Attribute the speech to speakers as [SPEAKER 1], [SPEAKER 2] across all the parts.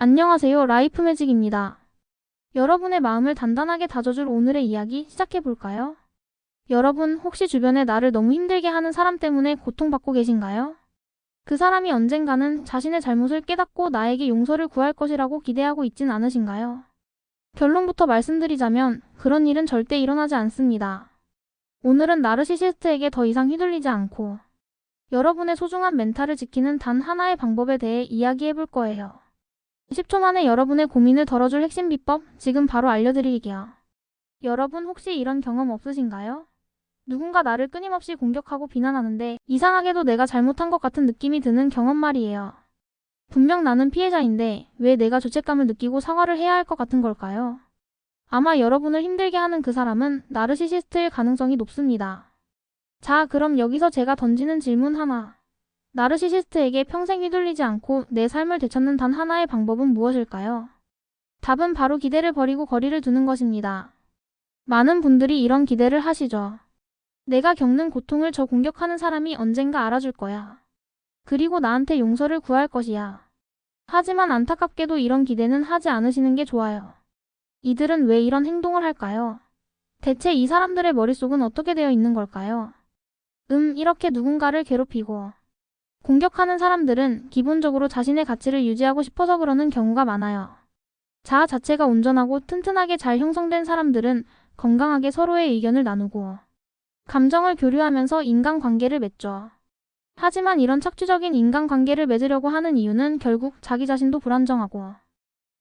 [SPEAKER 1] 안녕하세요. 라이프매직입니다. 여러분의 마음을 단단하게 다져줄 오늘의 이야기 시작해볼까요? 여러분, 혹시 주변에 나를 너무 힘들게 하는 사람 때문에 고통받고 계신가요? 그 사람이 언젠가는 자신의 잘못을 깨닫고 나에게 용서를 구할 것이라고 기대하고 있진 않으신가요? 결론부터 말씀드리자면 그런 일은 절대 일어나지 않습니다. 오늘은 나르시시스트에게 더 이상 휘둘리지 않고 여러분의 소중한 멘탈을 지키는 단 하나의 방법에 대해 이야기해볼 거예요. 10초 만에 여러분의 고민을 덜어줄 핵심 비법 지금 바로 알려드릴게요. 여러분 혹시 이런 경험 없으신가요? 누군가 나를 끊임없이 공격하고 비난하는데 이상하게도 내가 잘못한 것 같은 느낌이 드는 경험 말이에요. 분명 나는 피해자인데 왜 내가 죄책감을 느끼고 사과를 해야 할 것 같은 걸까요? 아마 여러분을 힘들게 하는 그 사람은 나르시시스트일 가능성이 높습니다. 자, 그럼 여기서 제가 던지는 질문 하나. 나르시시스트에게 평생 휘둘리지 않고 내 삶을 되찾는 단 하나의 방법은 무엇일까요? 답은 바로 기대를 버리고 거리를 두는 것입니다. 많은 분들이 이런 기대를 하시죠. 내가 겪는 고통을 저 공격하는 사람이 언젠가 알아줄 거야. 그리고 나한테 용서를 구할 것이야. 하지만 안타깝게도 이런 기대는 하지 않으시는 게 좋아요. 이들은 왜 이런 행동을 할까요? 대체 이 사람들의 머릿속은 어떻게 되어 있는 걸까요? 이렇게 누군가를 괴롭히고 공격하는 사람들은 기본적으로 자신의 가치를 유지하고 싶어서 그러는 경우가 많아요. 자아 자체가 온전하고 튼튼하게 잘 형성된 사람들은 건강하게 서로의 의견을 나누고 감정을 교류하면서 인간관계를 맺죠. 하지만 이런 착취적인 인간관계를 맺으려고 하는 이유는 결국 자기 자신도 불안정하고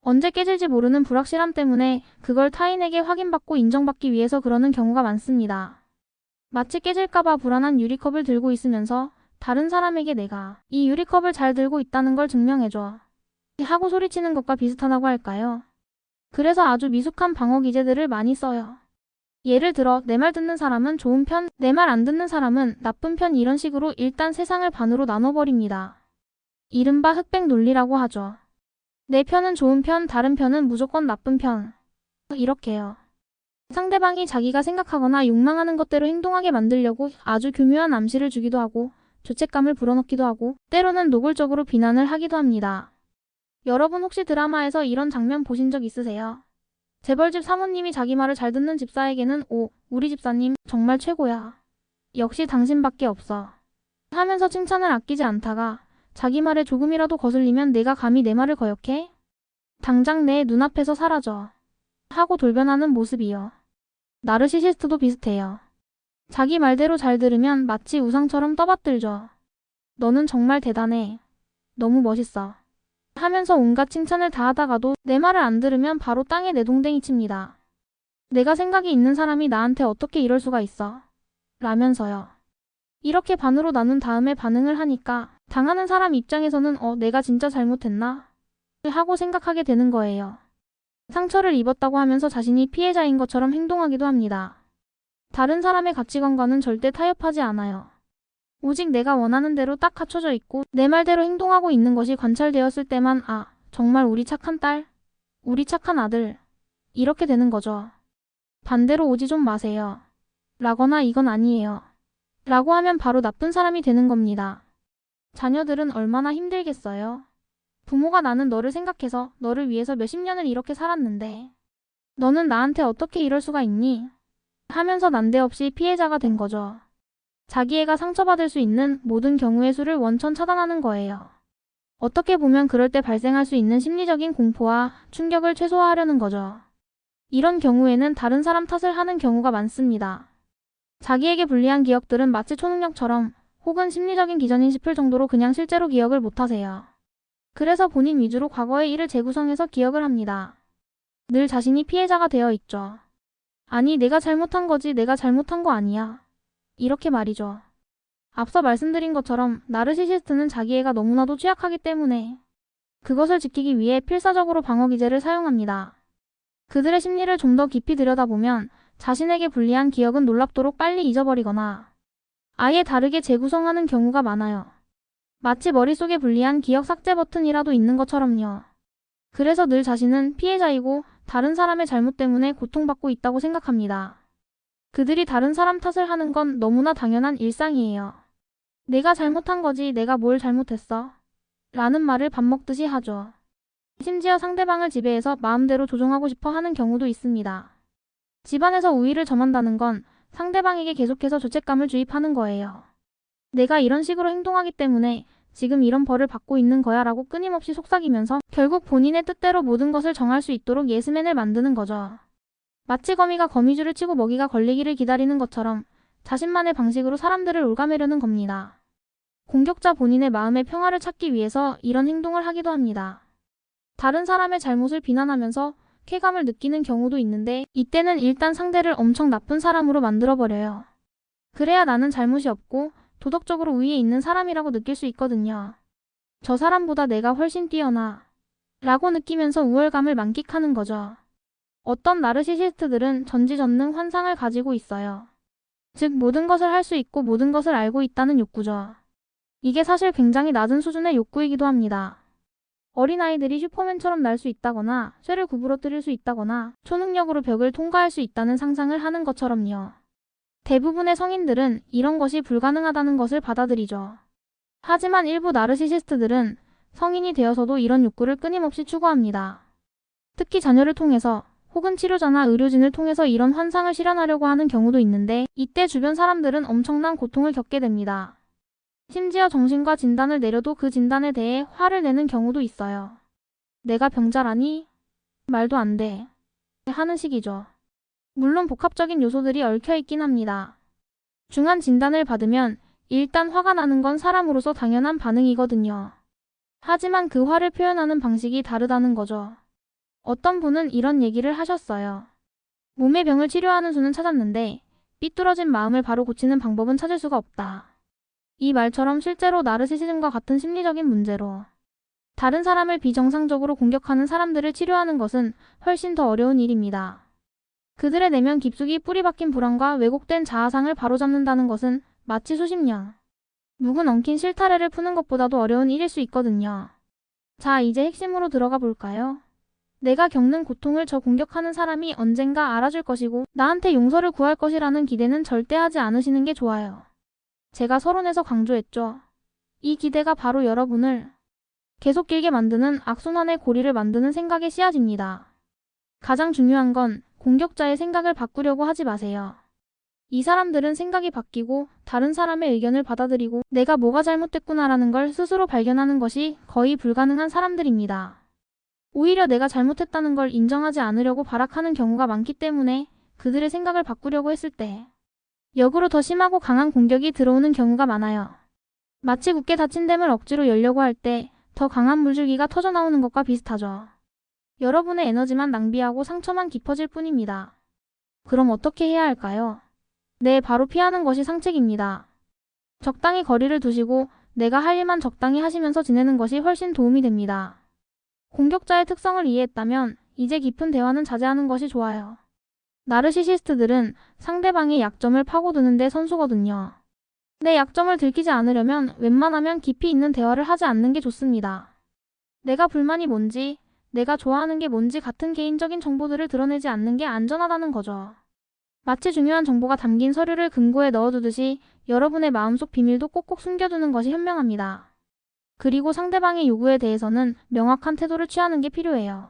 [SPEAKER 1] 언제 깨질지 모르는 불확실함 때문에 그걸 타인에게 확인받고 인정받기 위해서 그러는 경우가 많습니다. 마치 깨질까봐 불안한 유리컵을 들고 있으면서 다른 사람에게 내가 이 유리컵을 잘 들고 있다는 걸 증명해줘 하고 소리치는 것과 비슷하다고 할까요? 그래서 아주 미숙한 방어 기제들을 많이 써요. 예를 들어 내 말 듣는 사람은 좋은 편, 내 말 안 듣는 사람은 나쁜 편 이런 식으로 일단 세상을 반으로 나눠버립니다. 이른바 흑백 논리라고 하죠. 내 편은 좋은 편, 다른 편은 무조건 나쁜 편. 이렇게요. 상대방이 자기가 생각하거나 욕망하는 것대로 행동하게 만들려고 아주 교묘한 암시를 주기도 하고 죄책감을 불어넣기도 하고 때로는 노골적으로 비난을 하기도 합니다. 여러분 혹시 드라마에서 이런 장면 보신 적 있으세요? 재벌집 사모님이 자기 말을 잘 듣는 집사에게는 오, 우리 집사님 정말 최고야. 역시 당신밖에 없어. 하면서 칭찬을 아끼지 않다가 자기 말에 조금이라도 거슬리면 내가 감히 내 말을 거역해? 당장 내 눈앞에서 사라져. 하고 돌변하는 모습이요. 나르시시스트도 비슷해요. 자기 말대로 잘 들으면 마치 우상처럼 떠받들죠. 너는 정말 대단해. 너무 멋있어. 하면서 온갖 칭찬을 다 하다가도 내 말을 안 들으면 바로 땅에 내동댕이 칩니다. 내가 생각이 있는 사람이 나한테 어떻게 이럴 수가 있어. 라면서요. 이렇게 반으로 나눈 다음에 반응을 하니까 당하는 사람 입장에서는 내가 진짜 잘못했나? 하고 생각하게 되는 거예요. 상처를 입었다고 하면서 자신이 피해자인 것처럼 행동하기도 합니다. 다른 사람의 가치관과는 절대 타협하지 않아요. 오직 내가 원하는 대로 딱 갖춰져 있고 내 말대로 행동하고 있는 것이 관찰되었을 때만 정말 우리 착한 딸, 우리 착한 아들 이렇게 되는 거죠. 반대로 오지 좀 마세요. 라거나 이건 아니에요. 라고 하면 바로 나쁜 사람이 되는 겁니다. 자녀들은 얼마나 힘들겠어요. 부모가 나는 너를 생각해서 너를 위해서 몇십 년을 이렇게 살았는데 너는 나한테 어떻게 이럴 수가 있니? 하면서 난데없이 피해자가 된 거죠. 자기 애가 상처받을 수 있는 모든 경우의 수를 원천 차단하는 거예요. 어떻게 보면 그럴 때 발생할 수 있는 심리적인 공포와 충격을 최소화하려는 거죠. 이런 경우에는 다른 사람 탓을 하는 경우가 많습니다. 자기에게 불리한 기억들은 마치 초능력처럼 혹은 심리적인 기전인 싶을 정도로 그냥 실제로 기억을 못하세요. 그래서 본인 위주로 과거의 일을 재구성해서 기억을 합니다. 늘 자신이 피해자가 되어 있죠. 아니 내가 잘못한 거지 내가 잘못한 거 아니야. 이렇게 말이죠. 앞서 말씀드린 것처럼 나르시시스트는 자기 애가 너무나도 취약하기 때문에 그것을 지키기 위해 필사적으로 방어 기제를 사용합니다. 그들의 심리를 좀 더 깊이 들여다보면 자신에게 불리한 기억은 놀랍도록 빨리 잊어버리거나 아예 다르게 재구성하는 경우가 많아요. 마치 머릿속에 불리한 기억 삭제 버튼이라도 있는 것처럼요. 그래서 늘 자신은 피해자이고 다른 사람의 잘못 때문에 고통받고 있다고 생각합니다. 그들이 다른 사람 탓을 하는 건 너무나 당연한 일상이에요. 내가 잘못한 거지 내가 뭘 잘못했어? 라는 말을 밥 먹듯이 하죠. 심지어 상대방을 지배해서 마음대로 조종하고 싶어 하는 경우도 있습니다. 집안에서 우위를 점한다는 건 상대방에게 계속해서 죄책감을 주입하는 거예요. 내가 이런 식으로 행동하기 때문에 지금 이런 벌을 받고 있는 거야 라고 끊임없이 속삭이면서 결국 본인의 뜻대로 모든 것을 정할 수 있도록 예스맨을 만드는 거죠. 마치 거미가 거미줄을 치고 먹이가 걸리기를 기다리는 것처럼 자신만의 방식으로 사람들을 옭아매려는 겁니다. 공격자 본인의 마음의 평화를 찾기 위해서 이런 행동을 하기도 합니다. 다른 사람의 잘못을 비난하면서 쾌감을 느끼는 경우도 있는데 이때는 일단 상대를 엄청 나쁜 사람으로 만들어버려요. 그래야 나는 잘못이 없고 도덕적으로 우위에 있는 사람이라고 느낄 수 있거든요. 저 사람보다 내가 훨씬 뛰어나 라고 느끼면서 우월감을 만끽하는 거죠. 어떤 나르시시스트들은 전지전능 환상을 가지고 있어요. 즉 모든 것을 할 수 있고 모든 것을 알고 있다는 욕구죠. 이게 사실 굉장히 낮은 수준의 욕구이기도 합니다. 어린아이들이 슈퍼맨처럼 날 수 있다거나 쇠를 구부러뜨릴 수 있다거나 초능력으로 벽을 통과할 수 있다는 상상을 하는 것처럼요. 대부분의 성인들은 이런 것이 불가능하다는 것을 받아들이죠. 하지만 일부 나르시시스트들은 성인이 되어서도 이런 욕구를 끊임없이 추구합니다. 특히 자녀를 통해서 혹은 치료자나 의료진을 통해서 이런 환상을 실현하려고 하는 경우도 있는데 이때 주변 사람들은 엄청난 고통을 겪게 됩니다. 심지어 정신과 진단을 내려도 그 진단에 대해 화를 내는 경우도 있어요. 내가 병자라니? 말도 안 돼. 하는 식이죠. 물론 복합적인 요소들이 얽혀있긴 합니다. 중한 진단을 받으면 일단 화가 나는 건 사람으로서 당연한 반응이거든요. 하지만 그 화를 표현하는 방식이 다르다는 거죠. 어떤 분은 이런 얘기를 하셨어요. 몸의 병을 치료하는 수는 찾았는데 삐뚤어진 마음을 바로 고치는 방법은 찾을 수가 없다. 이 말처럼 실제로 나르시시즘과 같은 심리적인 문제로 다른 사람을 비정상적으로 공격하는 사람들을 치료하는 것은 훨씬 더 어려운 일입니다. 그들의 내면 깊숙이 뿌리박힌 불안과 왜곡된 자아상을 바로잡는다는 것은 마치 수십 년 묵은 엉킨 실타래를 푸는 것보다도 어려운 일일 수 있거든요. 자, 이제 핵심으로 들어가 볼까요? 내가 겪는 고통을 저 공격하는 사람이 언젠가 알아줄 것이고 나한테 용서를 구할 것이라는 기대는 절대 하지 않으시는 게 좋아요. 제가 서론에서 강조했죠. 이 기대가 바로 여러분을 계속 길게 만드는 악순환의 고리를 만드는 생각의 씨앗입니다. 가장 중요한 건 공격자의 생각을 바꾸려고 하지 마세요. 이 사람들은 생각이 바뀌고 다른 사람의 의견을 받아들이고 내가 뭐가 잘못됐구나라는 걸 스스로 발견하는 것이 거의 불가능한 사람들입니다. 오히려 내가 잘못했다는 걸 인정하지 않으려고 발악하는 경우가 많기 때문에 그들의 생각을 바꾸려고 했을 때 역으로 더 심하고 강한 공격이 들어오는 경우가 많아요. 마치 굳게 닫힌 댐을 억지로 열려고 할 때 더 강한 물줄기가 터져나오는 것과 비슷하죠. 여러분의 에너지만 낭비하고 상처만 깊어질 뿐입니다. 그럼 어떻게 해야 할까요? 네, 바로 피하는 것이 상책입니다. 적당히 거리를 두시고 내가 할 일만 적당히 하시면서 지내는 것이 훨씬 도움이 됩니다. 공격자의 특성을 이해했다면 이제 깊은 대화는 자제하는 것이 좋아요. 나르시시스트들은 상대방의 약점을 파고드는데 선수거든요. 내 약점을 들키지 않으려면 웬만하면 깊이 있는 대화를 하지 않는 게 좋습니다. 내가 불만이 뭔지, 내가 좋아하는 게 뭔지 같은 개인적인 정보들을 드러내지 않는 게 안전하다는 거죠. 마치 중요한 정보가 담긴 서류를 금고에 넣어두듯이 여러분의 마음속 비밀도 꼭꼭 숨겨두는 것이 현명합니다. 그리고 상대방의 요구에 대해서는 명확한 태도를 취하는 게 필요해요.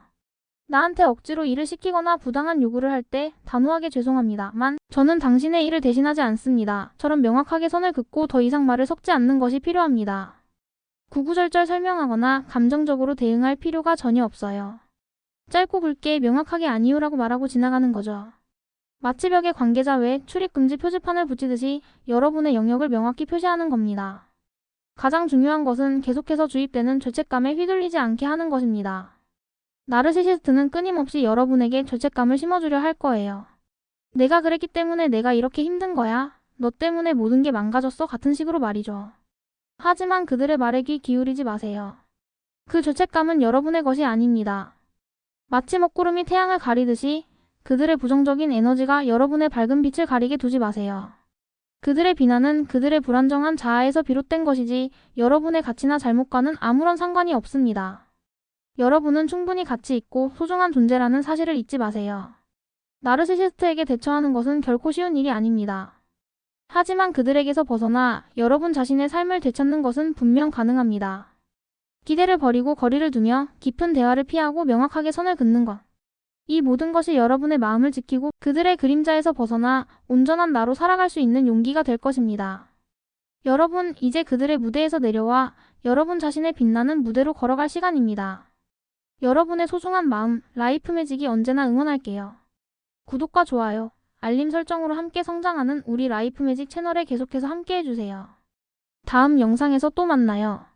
[SPEAKER 1] 나한테 억지로 일을 시키거나 부당한 요구를 할 때 단호하게 죄송합니다만 저는 당신의 일을 대신하지 않습니다. 처럼 명확하게 선을 긋고 더 이상 말을 섞지 않는 것이 필요합니다. 구구절절 설명하거나 감정적으로 대응할 필요가 전혀 없어요. 짧고 굵게 명확하게 아니요라고 말하고 지나가는 거죠. 마치 벽에 관계자 외 출입금지 표지판을 붙이듯이 여러분의 영역을 명확히 표시하는 겁니다. 가장 중요한 것은 계속해서 주입되는 죄책감에 휘둘리지 않게 하는 것입니다. 나르시시스트는 끊임없이 여러분에게 죄책감을 심어주려 할 거예요. 내가 그랬기 때문에 내가 이렇게 힘든 거야. 너 때문에 모든 게 망가졌어 같은 식으로 말이죠. 하지만 그들의 말에 귀 기울이지 마세요. 그 죄책감은 여러분의 것이 아닙니다. 마치 먹구름이 태양을 가리듯이 그들의 부정적인 에너지가 여러분의 밝은 빛을 가리게 두지 마세요. 그들의 비난은 그들의 불안정한 자아에서 비롯된 것이지 여러분의 가치나 잘못과는 아무런 상관이 없습니다. 여러분은 충분히 가치 있고 소중한 존재라는 사실을 잊지 마세요. 나르시시스트에게 대처하는 것은 결코 쉬운 일이 아닙니다. 하지만 그들에게서 벗어나 여러분 자신의 삶을 되찾는 것은 분명 가능합니다. 기대를 버리고 거리를 두며 깊은 대화를 피하고 명확하게 선을 긋는 것. 이 모든 것이 여러분의 마음을 지키고 그들의 그림자에서 벗어나 온전한 나로 살아갈 수 있는 용기가 될 것입니다. 여러분, 이제 그들의 무대에서 내려와 여러분 자신의 빛나는 무대로 걸어갈 시간입니다. 여러분의 소중한 마음, 라이프 매직이 언제나 응원할게요. 구독과 좋아요, 알림 설정으로 함께 성장하는 우리 라이프 매직 채널에 계속해서 함께 해주세요. 다음 영상에서 또 만나요.